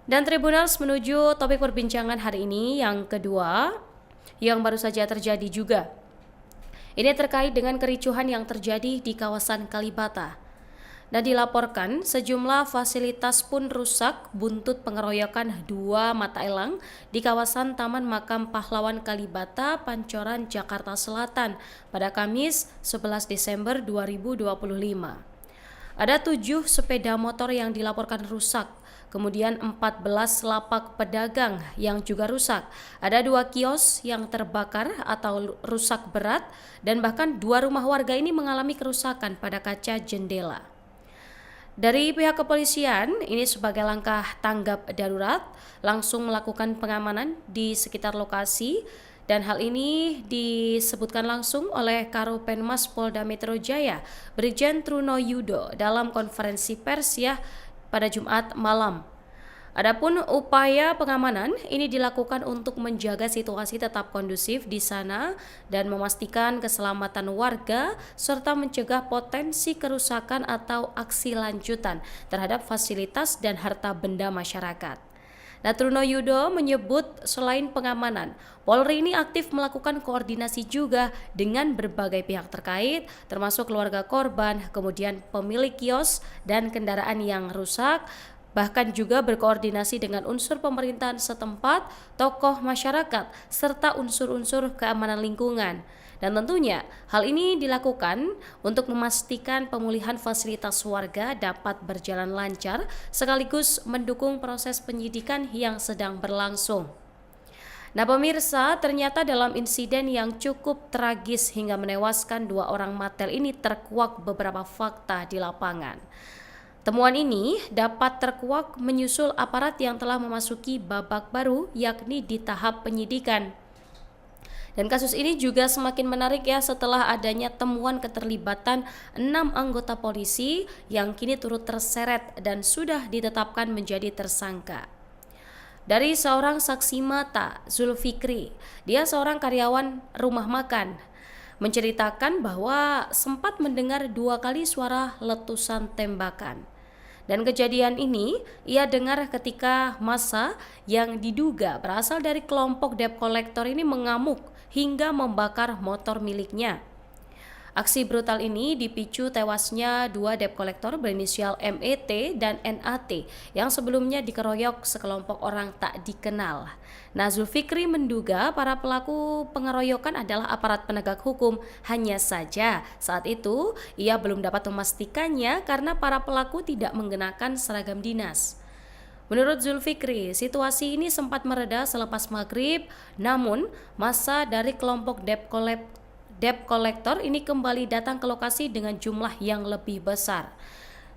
Dan Tribunals menuju topik perbincangan hari ini yang kedua yang baru saja terjadi juga. Ini terkait dengan kericuhan yang terjadi di kawasan Kalibata. Dan dilaporkan sejumlah fasilitas pun rusak buntut pengeroyokan dua mata elang di kawasan Taman Makam Pahlawan Kalibata, Pancoran, Jakarta Selatan pada Kamis 11 Desember 2025. Ada 7 sepeda motor yang dilaporkan rusak, kemudian 14 lapak pedagang yang juga rusak. Ada 2 kios yang terbakar atau rusak berat, dan bahkan 2 rumah warga ini mengalami kerusakan pada kaca jendela. Dari pihak kepolisian, ini sebagai langkah tanggap darurat, langsung melakukan pengamanan di sekitar lokasi, dan hal ini disebutkan langsung oleh Karopenmas Polda Metro Jaya, Brigjen Truno Yudo dalam konferensi pers pada Jumat malam. Adapun upaya pengamanan ini dilakukan untuk menjaga situasi tetap kondusif di sana dan memastikan keselamatan warga serta mencegah potensi kerusakan atau aksi lanjutan terhadap fasilitas dan harta benda masyarakat. Truno Yudo menyebut selain pengamanan, Polri ini aktif melakukan koordinasi juga dengan berbagai pihak terkait, termasuk keluarga korban, kemudian pemilik kios dan kendaraan yang rusak, bahkan juga berkoordinasi dengan unsur pemerintahan setempat, tokoh masyarakat, serta unsur-unsur keamanan lingkungan. Dan tentunya hal ini dilakukan untuk memastikan pemulihan fasilitas warga dapat berjalan lancar sekaligus mendukung proses penyidikan yang sedang berlangsung. Pemirsa, ternyata dalam insiden yang cukup tragis hingga menewaskan 2 orang matel ini terkuak beberapa fakta di lapangan. Temuan ini dapat terkuak menyusul aparat yang telah memasuki babak baru, yakni di tahap penyidikan. Dan kasus ini juga semakin menarik setelah adanya temuan keterlibatan 6 anggota polisi yang kini turut terseret dan sudah ditetapkan menjadi tersangka. Dari seorang saksi mata, Zulfikri, dia seorang karyawan rumah makan, menceritakan bahwa sempat mendengar 2 kali suara letusan tembakan. Dan kejadian ini ia dengar ketika massa yang diduga berasal dari kelompok debt collector ini mengamuk hingga membakar motor miliknya. Aksi brutal ini dipicu tewasnya 2 debt collector berinisial MET dan NAT yang sebelumnya dikeroyok sekelompok orang tak dikenal. Zulfikri menduga para pelaku pengeroyokan adalah aparat penegak hukum. Hanya saja saat itu ia belum dapat memastikannya karena para pelaku tidak mengenakan seragam dinas. Menurut Zulfikri, situasi ini sempat mereda selepas maghrib, namun massa dari kelompok debt collector ini kembali datang ke lokasi dengan jumlah yang lebih besar.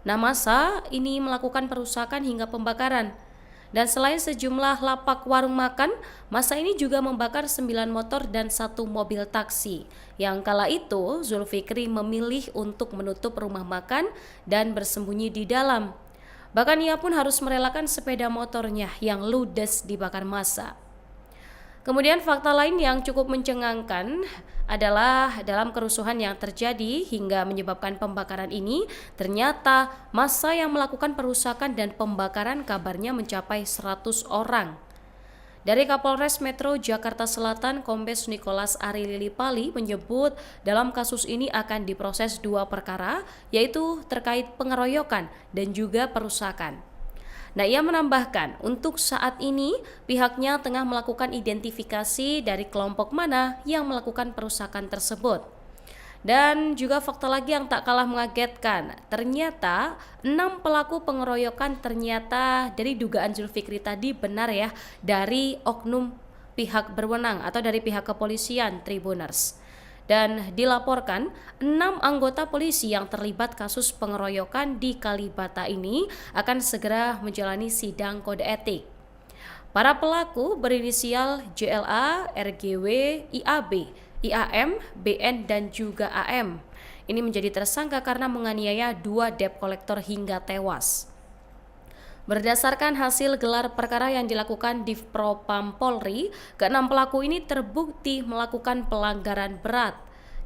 Massa ini melakukan perusakan hingga pembakaran. Dan selain sejumlah lapak warung makan, massa ini juga membakar 9 motor dan 1 mobil taksi. Yang kala itu, Zulfikri memilih untuk menutup rumah makan dan bersembunyi di dalam. Bahkan ia pun harus merelakan sepeda motornya yang ludes dibakar massa. Kemudian fakta lain yang cukup mencengangkan adalah dalam kerusuhan yang terjadi hingga menyebabkan pembakaran ini, ternyata massa yang melakukan perusakan dan pembakaran kabarnya mencapai 100 orang. Dari Kapolres Metro Jakarta Selatan, Kombes Nicholas Ari Lilipali menyebut dalam kasus ini akan diproses 2 perkara, yaitu terkait pengeroyokan dan juga perusakan. Ia menambahkan untuk saat ini pihaknya tengah melakukan identifikasi dari kelompok mana yang melakukan perusakan tersebut. Dan juga fakta lagi yang tak kalah mengagetkan, ternyata 6 pelaku pengeroyokan ternyata dari dugaan Zulfikri tadi benar dari oknum pihak berwenang atau dari pihak kepolisian Tribuners. Dan dilaporkan 6 anggota polisi yang terlibat kasus pengeroyokan di Kalibata ini akan segera menjalani sidang kode etik. Para pelaku berinisial JLA, RGW, IAB, IAM, BN, dan juga AM. Ini menjadi tersangka karena menganiaya 2 debt collector hingga tewas. Berdasarkan hasil gelar perkara yang dilakukan Divpropam Polri, ke-6 pelaku ini terbukti melakukan pelanggaran berat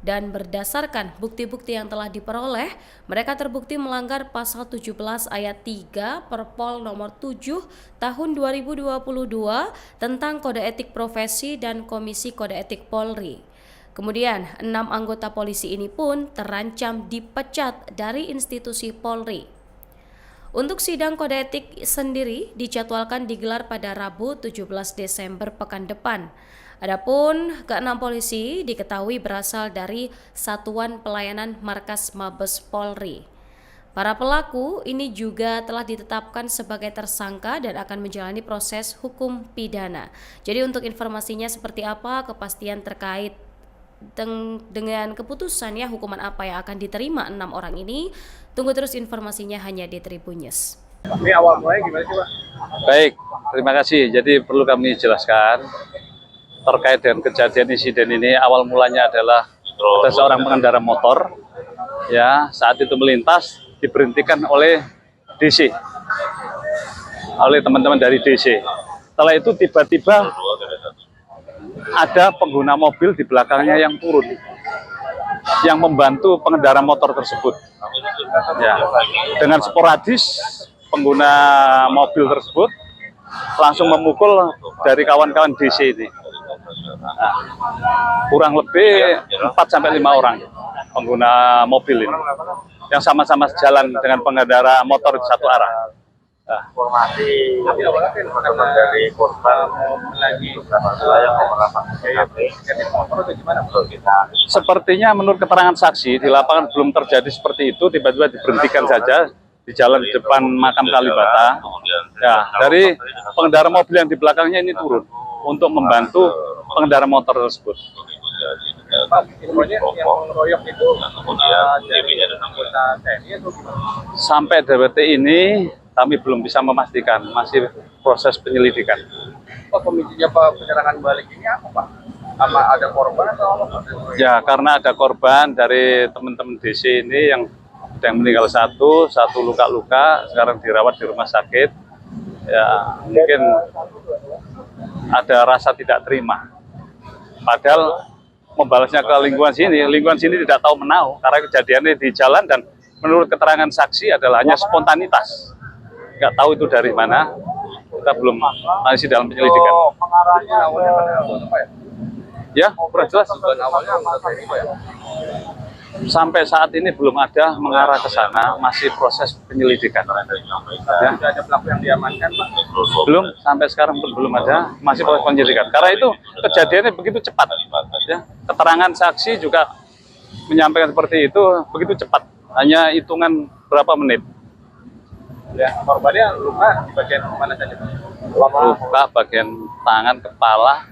dan berdasarkan bukti-bukti yang telah diperoleh, mereka terbukti melanggar pasal 17 ayat 3 Perpol nomor 7 tahun 2022 tentang kode etik profesi dan Komisi Kode Etik Polri. Kemudian, 6 anggota polisi ini pun terancam dipecat dari institusi Polri. Untuk sidang kode etik sendiri dijadwalkan digelar pada Rabu 17 Desember pekan depan. Adapun ke-6 polisi diketahui berasal dari Satuan Pelayanan Markas Mabes Polri. Para pelaku ini juga telah ditetapkan sebagai tersangka dan akan menjalani proses hukum pidana. Jadi untuk informasinya seperti apa, kepastian terkait dengan keputusan ya hukuman apa yang akan diterima 6 orang ini, tunggu terus informasinya hanya di Tribun News. Ini awal mulai gimana sih, Pak? Baik, terima kasih. Jadi perlu kami jelaskan terkait dengan kejadian insiden ini. Awal mulanya adalah ada seorang pengendara motor, ya saat itu melintas diberhentikan oleh DC, oleh teman-teman dari DC. Setelah itu tiba-tiba ada pengguna mobil di belakangnya yang turun, yang membantu pengendara motor tersebut. Ya, dengan sporadis pengguna mobil tersebut langsung memukul dari kawan-kawan DC ini. Nah, kurang lebih 4-5 orang pengguna mobil ini yang sama-sama jalan dengan pengendara motor di satu arah. Informasi teman-teman dari korban lagi yang motor itu gimana? Sepertinya menurut keterangan saksi di lapangan belum terjadi seperti itu, tiba-tiba diberhentikan saja di jalan di depan makam Kalibata. Ya, dari pengendara mobil yang di belakangnya ini turun untuk membantu pengendara motor tersebut. Pak, infonya yang mengeroyok itu dari anggota TNI atau gimana? Sampai detik ini kami belum bisa memastikan, masih proses penyelidikan. Pak, pemicunya Pak penyerangan balik ini apa, Pak? Sama ada korban atau apa, Pak? Ya, karena ada korban dari teman-teman DC ini yang meninggal satu luka-luka, sekarang dirawat di rumah sakit. Ya, mungkin ada rasa tidak terima. Padahal membalasnya ke lingkungan sini tidak tahu menau karena kejadiannya di jalan dan menurut keterangan saksi adalah hanya spontanitas. Nggak tahu itu dari mana, kita belum masih dalam penyelidikan. Pengarahnya awalnya Pak ya? Ya, kurang jelas. Awalnya anggota TNI, Pak ya? Sampai saat ini belum ada mengarah ke sana, masih proses penyelidikan. Ya. Sudah ada pelaku yang diamankan, Pak? Belum, sampai sekarang belum ada, masih proses penyelidikan. Karena itu kejadiannya begitu cepat. Ya. Keterangan saksi juga menyampaikan seperti itu begitu cepat, hanya hitungan berapa menit. Ya, korbannya luka di bagian mana saja, Pak? Luka bagian tangan, kepala,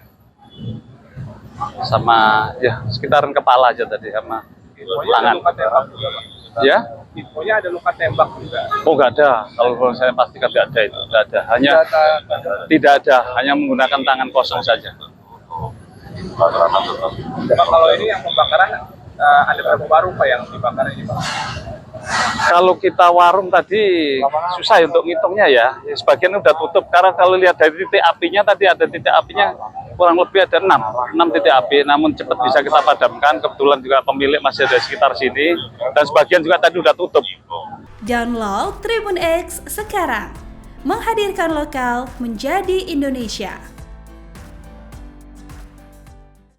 sama ya sekitaran kepala aja tadi sama tangan. Luka tembak juga, Pak? Ya? Infonya ada luka tembak juga. Oh, nggak ada. Kalau saya pastikan nggak ada itu, nggak ada. Hanya tidak ada, hanya menggunakan tangan kosong saja. Pak, kalau ini yang pembakaran ada berapa warung, Pak, yang dibakar ini, Pak? Kalau kita warung tadi susah untuk ngitungnya ya. Sebagian udah tutup karena kalau lihat dari titik apinya tadi ada titik apinya kurang lebih ada 6 titik api, namun cepat bisa kita padamkan. Kebetulan juga pemilik masih ada di sekitar sini dan sebagian juga tadi udah tutup. Download Tribun X sekarang, menghadirkan lokal menjadi Indonesia.